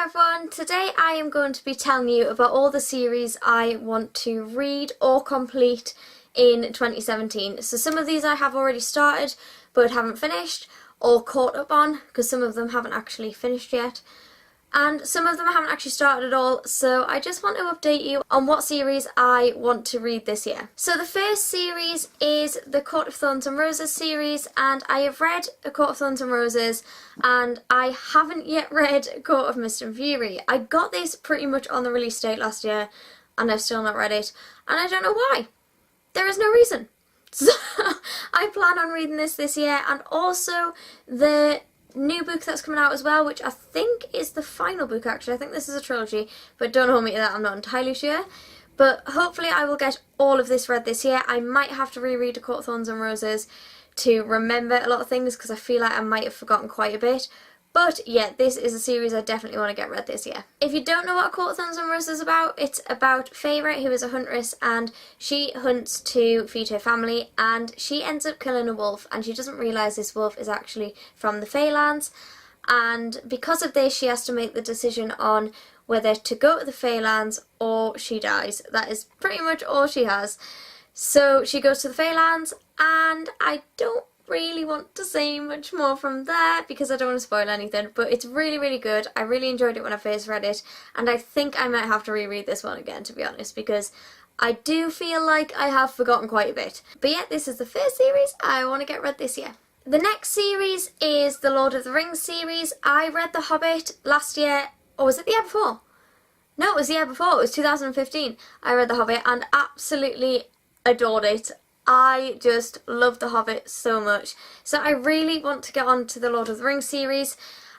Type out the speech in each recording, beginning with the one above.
Hi everyone, today I am going to be telling you about all the series I want to read or complete in 2017. So some of these I have already started but haven't finished or caught up on because some of them haven't actually finished yet. And some of them I haven't actually started at all, so I just want to update you on what series I want to read this year. So the first series is the Court of Thorns and Roses series, and I have read A Court of Thorns and Roses, and I haven't yet read Court of Mist and Fury. I got this pretty much on the release date last year, and I've still not read it, and I don't know why. There is no reason. So I plan on reading this year, and also the new book that's coming out as well, which I think is the final book actually. I think this is a trilogy, but don't hold me to that, I'm not entirely sure. But hopefully I will get all of this read this year. I might have to reread A Court of Thorns and Roses to remember a lot of things because I feel like I might have forgotten quite a bit. But yeah, this is a series I definitely want to get read this year. If you don't know what A Court of Thorns and Roses is about, it's about Feyre, who is a huntress, and she hunts to feed her family, and she ends up killing a wolf, and she doesn't realise this wolf is actually from the Feylands, and because of this she has to make the decision on whether to go to the Feylands or she dies. That is pretty much all she has. So she goes to the Feylands, and I don't really want to say much more from there because I don't want to spoil anything, but it's really good. I really enjoyed it when I first read it, and I think I might have to reread this one again, to be honest, because I do feel like I have forgotten quite a bit. But yeah, this is the first series I want to get read this year. The next series is the Lord of the Rings series. I read The Hobbit last year, or was it the year before? No, it was the year before, it was 2015. I read The Hobbit and absolutely adored it. I just love The Hobbit so much. So I really want to get on to the Lord of the Rings series.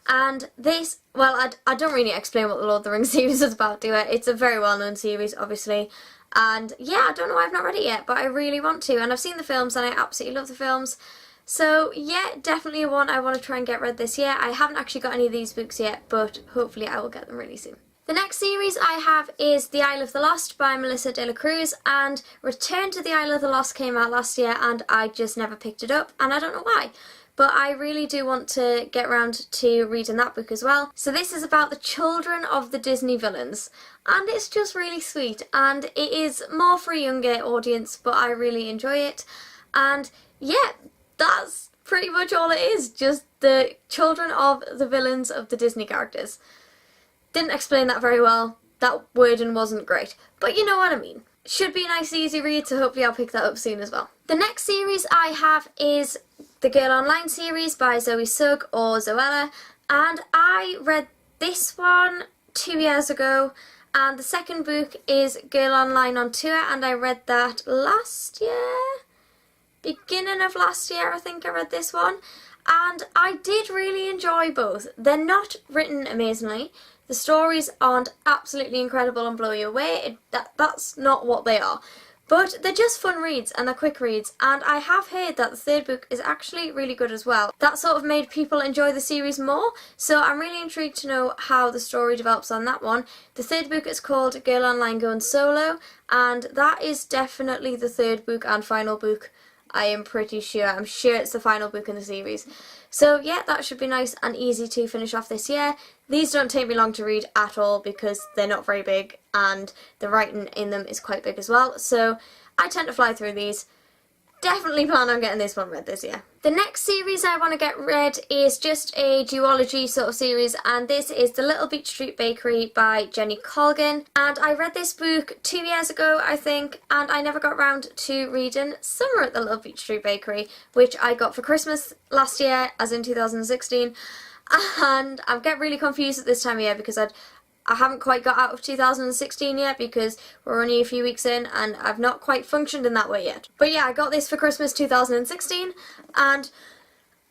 And this, well, I don't really explain what the Lord of the Rings series is about, do I? It's a very well-known series, obviously. And yeah, I don't know why I've not read it yet, but I really want to. And I've seen the films and I absolutely love the films. So yeah, definitely one I want to try and get read this year. I haven't actually got any of these books yet, but hopefully I will get them really soon. The next series I have is The Isle of the Lost by Melissa de la Cruz, and Return to the Isle of the Lost came out last year and I just never picked it up, and I don't know why. But I really do want to get around to reading that book as well. So this is about the children of the Disney villains, and it's just really sweet, and it is more for a younger audience, but I really enjoy it. And yeah, that's pretty much all it is, just the children of the villains of the Disney characters. Didn't explain that very well. That wording wasn't great, but you know what I mean. Should be a nice easy read, so hopefully I'll pick that up soon as well. The next series I have is the Girl Online series by Zoe Sugg or Zoella, and I read this one 2 years ago, and the second book is Girl Online on Tour, and I read that last year? Beginning of last year I think I read this one, and I did really enjoy both. They're not written amazingly. The stories aren't absolutely incredible and blow you away, that's not what they are. But they're just fun reads and they're quick reads, and I have heard that the third book is actually really good as well. That sort of made people enjoy the series more, so I'm really intrigued to know how the story develops on that one. The third book is called Girl Online Going Solo, and that is definitely the third book and final book. I am pretty sure. I'm sure it's the final book in the series. So yeah, that should be nice and easy to finish off this year. These don't take me long to read at all because they're not very big and the writing in them is quite big as well. So I tend to fly through these. Definitely plan on getting this one read this year. The next series I want to get read is just a duology sort of series, and this is The Little Beach Street Bakery by Jenny Colgan. And I read this book 2 years ago, I think, and I never got around to reading Summer at the Little Beach Street Bakery, which I got for Christmas last year, as in 2016. And I'm getting really confused at this time of year because I haven't quite got out of 2016 yet because we're only a few weeks in and I've not quite functioned in that way yet. But yeah, I got this for Christmas 2016 and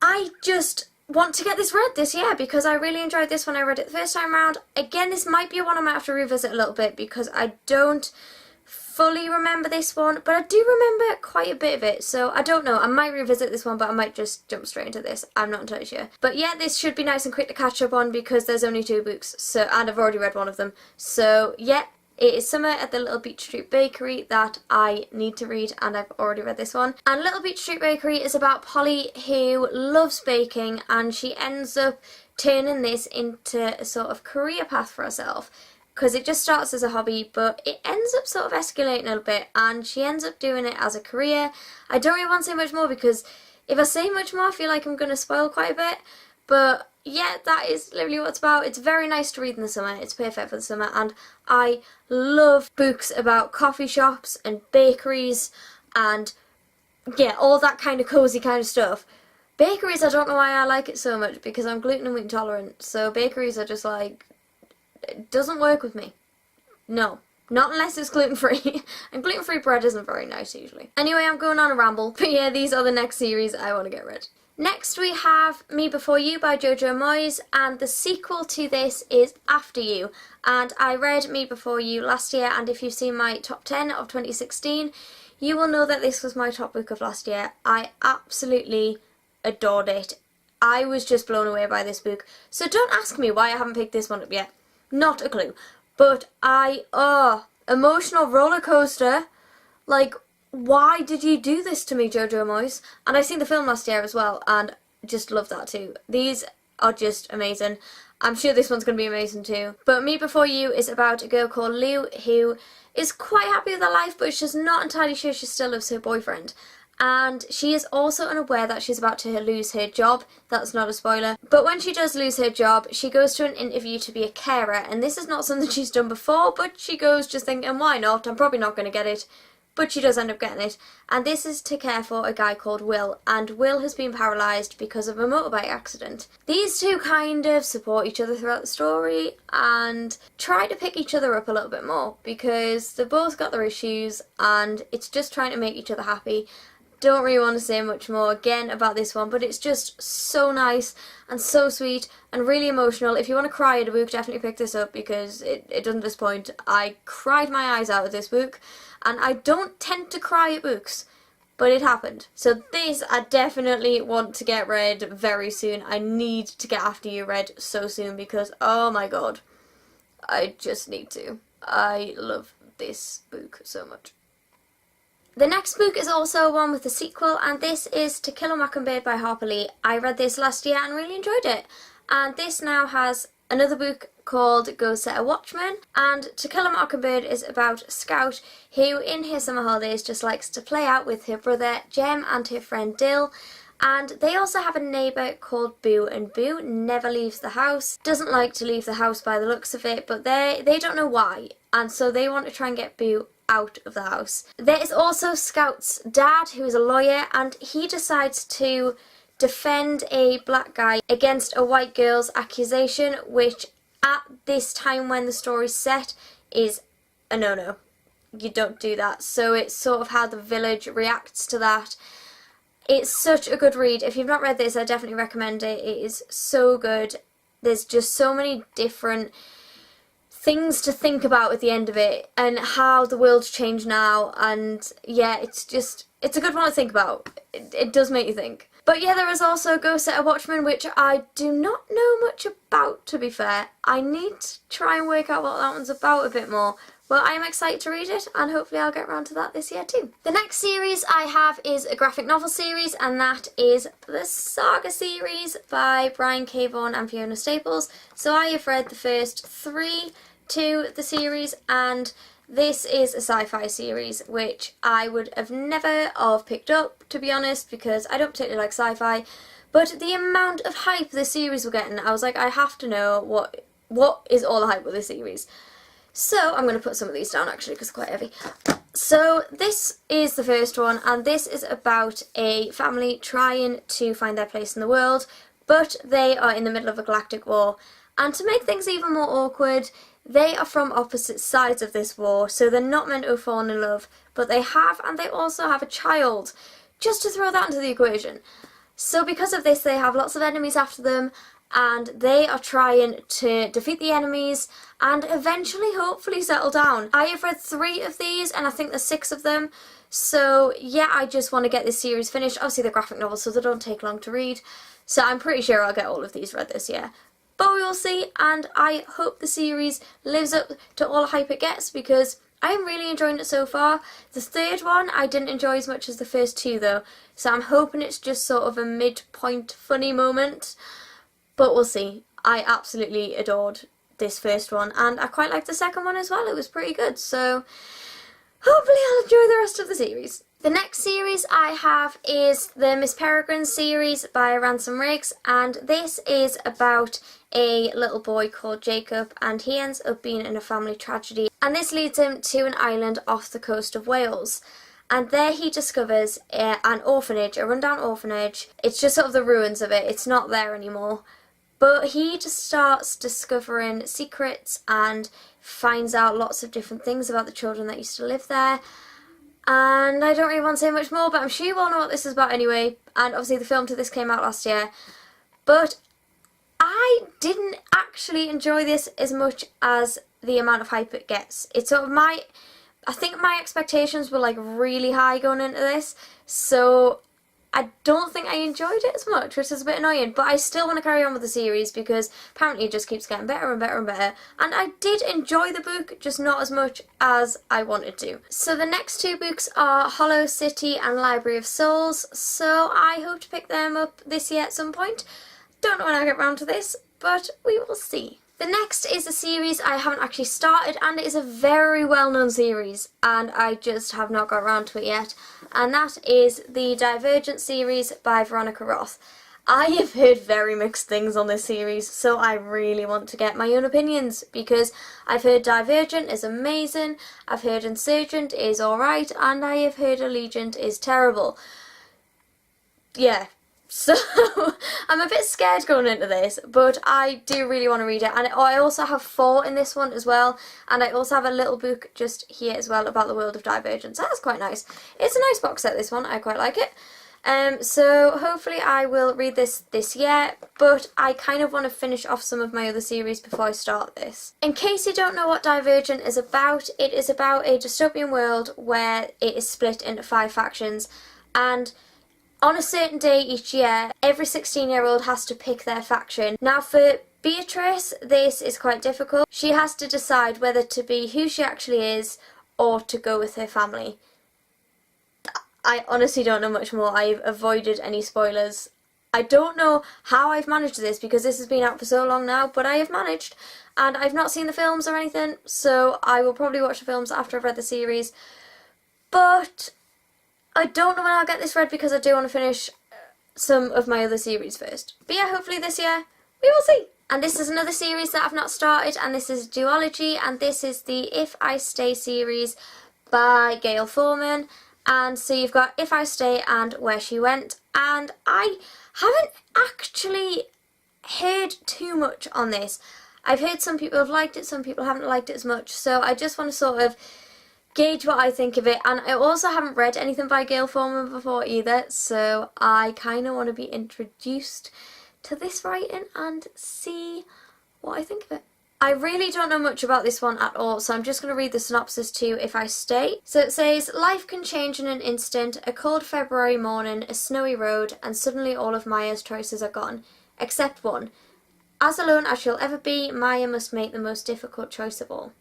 I just want to get this read this year because I really enjoyed this when I read it the first time around. Again, this might be one I might have to revisit a little bit because I don't fully remember this one, but I do remember quite a bit of it, so I don't know. I might revisit this one, but I might just jump straight into this. I'm not entirely sure. But yeah, this should be nice and quick to catch up on because there's only 2 books, so and I've already read one of them. So yeah, it is Summer at the Little Beach Street Bakery that I need to read, and I've already read this one. And Little Beach Street Bakery is about Polly who loves baking, and she ends up turning this into a sort of career path for herself. Because it just starts as a hobby, but it ends up sort of escalating a little bit, and she ends up doing it as a career. I don't really want to say much more, because if I say much more, I feel like I'm going to spoil quite a bit. But yeah, that is literally what it's about. It's very nice to read in the summer. It's perfect for the summer, and I love books about coffee shops and bakeries and yeah, all that kind of cozy kind of stuff. Bakeries, I don't know why I like it so much, because I'm gluten and wheat intolerant, so bakeries are just like, it doesn't work with me. No. Not unless it's gluten-free. And gluten-free bread isn't very nice usually. Anyway, I'm going on a ramble. But yeah, these are the next series I want to get read. Next we have Me Before You by Jojo Moyes, and the sequel to this is After You. And I read Me Before You last year, and if you've seen my top 10 of 2016, you will know that this was my top book of last year. I absolutely adored it. I was just blown away by this book. So don't ask me why I haven't picked this one up yet. Not a clue. But emotional roller coaster. Like, why did you do this to me, Jojo Moyes? And I've seen the film last year as well, and just love that too. These are just amazing. I'm sure this one's going to be amazing too. But Me Before You is about a girl called Lou who is quite happy with her life, but she's not entirely sure she still loves her boyfriend. And she is also unaware that she's about to lose her job. That's not a spoiler. But when she does lose her job, she goes to an interview to be a carer, and this is not something she's done before, but she goes just thinking, why not? I'm probably not going to get it. But she does end up getting it. And this is to care for a guy called Will, and Will has been paralysed because of a motorbike accident. These two kind of support each other throughout the story and try to pick each other up a little bit more, because they've both got their issues and it's just trying to make each other happy. Don't really want to say much more again about this one, but it's just so nice and so sweet and really emotional. If you want to cry at a book, definitely pick this up, because it doesn't disappoint. I cried my eyes out with this book, and I don't tend to cry at books, but it happened. So this I definitely want to get read very soon. I need to get After You read so soon, because oh my god, I just need to. I love this book so much. The next book is also one with a sequel, and this is To Kill a Mockingbird by Harper Lee. I read this last year and really enjoyed it. And this now has another book called Go Set a Watchman, and To Kill a Mockingbird is about Scout, who in his summer holidays just likes to play out with her brother Jem and her friend Dill. And they also have a neighbour called Boo, and Boo never leaves the house, doesn't like to leave the house by the looks of it, but they don't know why, and so they want to try and get Boo out of the house. There is also Scout's dad, who is a lawyer, and he decides to defend a black guy against a white girl's accusation, which at this time when the story's set is a no-no. You don't do that. So it's sort of how the village reacts to that. It's such a good read. If you've not read this, I definitely recommend it. It is so good. There's just so many different things to think about at the end of it, and how the world's changed now, and yeah, it's a good one to think about. It does make you think. But yeah, there is also Go Set a Watchman, which I do not know much about, to be fair. I need to try and work out what that one's about a bit more. But I am excited to read it, and hopefully I'll get around to that this year too. The next series I have is a graphic novel series, and that is the Saga series by Brian K. Vaughan and Fiona Staples. So I have read the first 3 to the series, and this is a sci-fi series which I would have never have picked up, to be honest, because I don't particularly like sci-fi, but the amount of hype this series were getting, I was like, I have to know what is all the hype with this series. So I'm going to put some of these down actually, because they're quite heavy. So this is the first one, and this is about a family trying to find their place in the world, but they are in the middle of a galactic war, and to make things even more awkward, they are from opposite sides of this war, so they're not meant to have fallen in love, but they have, and they also have a child, just to throw that into the equation. So because of this, they have lots of enemies after them, and they are trying to defeat the enemies and eventually, hopefully, settle down. I have read 3 of these, and I think there's 6 of them, so yeah, I just want to get this series finished. Obviously, they're graphic novels, so they don't take long to read, so I'm pretty sure I'll get all of these read this year. But we will see, and I hope the series lives up to all the hype it gets, because I'm really enjoying it so far. The third one I didn't enjoy as much as the first 2 though, so I'm hoping it's just sort of a midpoint funny moment, but we'll see. I absolutely adored this first one, and I quite liked the second one as well. It was pretty good, so hopefully I'll enjoy the rest of the series. The next series I have is the Miss Peregrine series by Ransom Riggs, and this is about a little boy called Jacob, and he ends up being in a family tragedy, and this leads him to an island off the coast of Wales. And there he discovers an orphanage, a rundown orphanage. It's just sort of the ruins of it, it's not there anymore. But he just starts discovering secrets and finds out lots of different things about the children that used to live there. And I don't really want to say much more, but I'm sure you all know what this is about anyway. And obviously the film to this came out last year. But I didn't actually enjoy this as much as the amount of hype it gets. It's sort of I think my expectations were like really high going into this, so I don't think I enjoyed it as much, which is a bit annoying, but I still want to carry on with the series because apparently it just keeps getting better and better and better, and I did enjoy the book, just not as much as I wanted to. So the next two books are Hollow City and Library of Souls, so I hope to pick them up this year at some point. Don't know when I'll get round to this, but we will see. The next is a series I haven't actually started, and it is a very well-known series, and I just have not got around to it yet, and that is the Divergent series by Veronica Roth. I have heard very mixed things on this series, so I really want to get my own opinions, because I've heard Divergent is amazing, I've heard Insurgent is alright, and I have heard Allegiant is terrible. Yeah. So, I'm a bit scared going into this, but I do really want to read it, and I also have 4 in this one as well, and I also have a little book just here as well about the world of Divergence. So that's quite nice. It's a nice box set, this one, I quite like it. So hopefully I will read this year, but I kind of want to finish off some of my other series before I start this. In case you don't know what Divergent is about, it is about a dystopian world where it is split into 5 factions, and on a certain day each year, every 16-year-old has to pick their faction. Now for Beatrice, this is quite difficult. She has to decide whether to be who she actually is or to go with her family. I honestly don't know much more. I've avoided any spoilers. I don't know how I've managed this because this has been out for so long now, but I have managed. And I've not seen the films or anything, so I will probably watch the films after I've read the series. But I don't know when I'll get this read because I do want to finish some of my other series first. But yeah, hopefully this year, we will see. And this is another series that I've not started, and this is Duology, and this is the If I Stay series by Gail Foreman. And so you've got If I Stay and Where She Went, and I haven't actually heard too much on this. I've heard some people have liked it, some people haven't liked it as much, so I just want to sort of gauge what I think of it. And I also haven't read anything by Gail Foreman before either, so I kind of want to be introduced to this writing and see what I think of it. I really don't know much about this one at all, so I'm just going to read the synopsis to If I Stay. So it says, life can change in an instant, a cold February morning, a snowy road, and suddenly all of Maya's choices are gone, except one. As alone as she'll ever be, Maya must make the most difficult choice of all.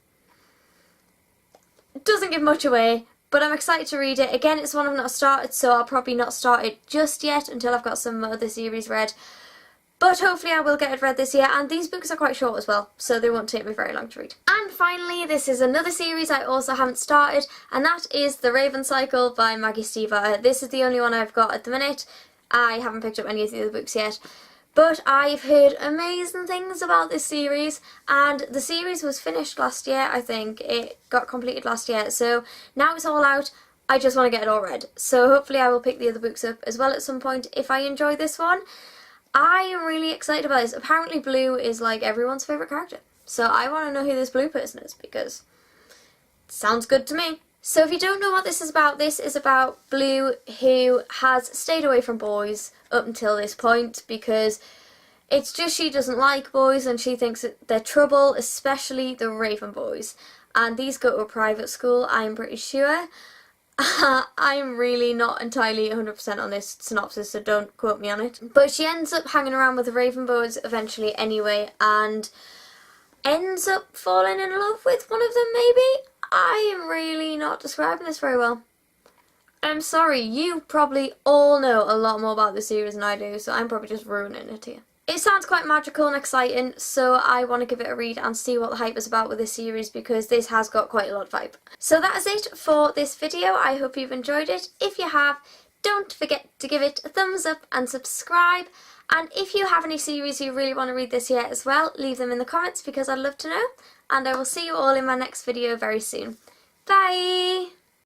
It doesn't give much away, but I'm excited to read it. Again, it's one I've not started, so I'll probably not start it just yet until I've got some other series read. But hopefully I will get it read this year, and these books are quite short as well, so they won't take me very long to read. And finally, this is another series I also haven't started, and that is The Raven Cycle by Maggie Stiefvater. This is the only one I've got at the minute. I haven't picked up any of the other books yet. But I've heard amazing things about this series, and the series was finished last year, I think. It got completed last year, so now it's all out. I just want to get it all read. So hopefully I will pick the other books up as well at some point if I enjoy this one. I am really excited about this. Apparently Blue is like everyone's favourite character, so I want to know who this Blue person is because it sounds good to me. So if you don't know what this is about Blue, who has stayed away from boys up until this point because it's just she doesn't like boys and she thinks that they're trouble, especially the Raven boys. And these go to a private school, I'm pretty sure. I'm really not entirely 100% on this synopsis, so don't quote me on it. But she ends up hanging around with the Raven boys eventually anyway and ends up falling in love with one of them maybe? I am really not describing this very well. I'm sorry, you probably all know a lot more about the series than I do, so I'm probably just ruining it here. It sounds quite magical and exciting, so I want to give it a read and see what the hype is about with this series, because this has got quite a lot of hype. So that is it for this video. I hope you've enjoyed it. If you have, don't forget to give it a thumbs up and subscribe. And if you have any series you really want to read this year as well, leave them in the comments because I'd love to know. And I will see you all in my next video very soon. Bye!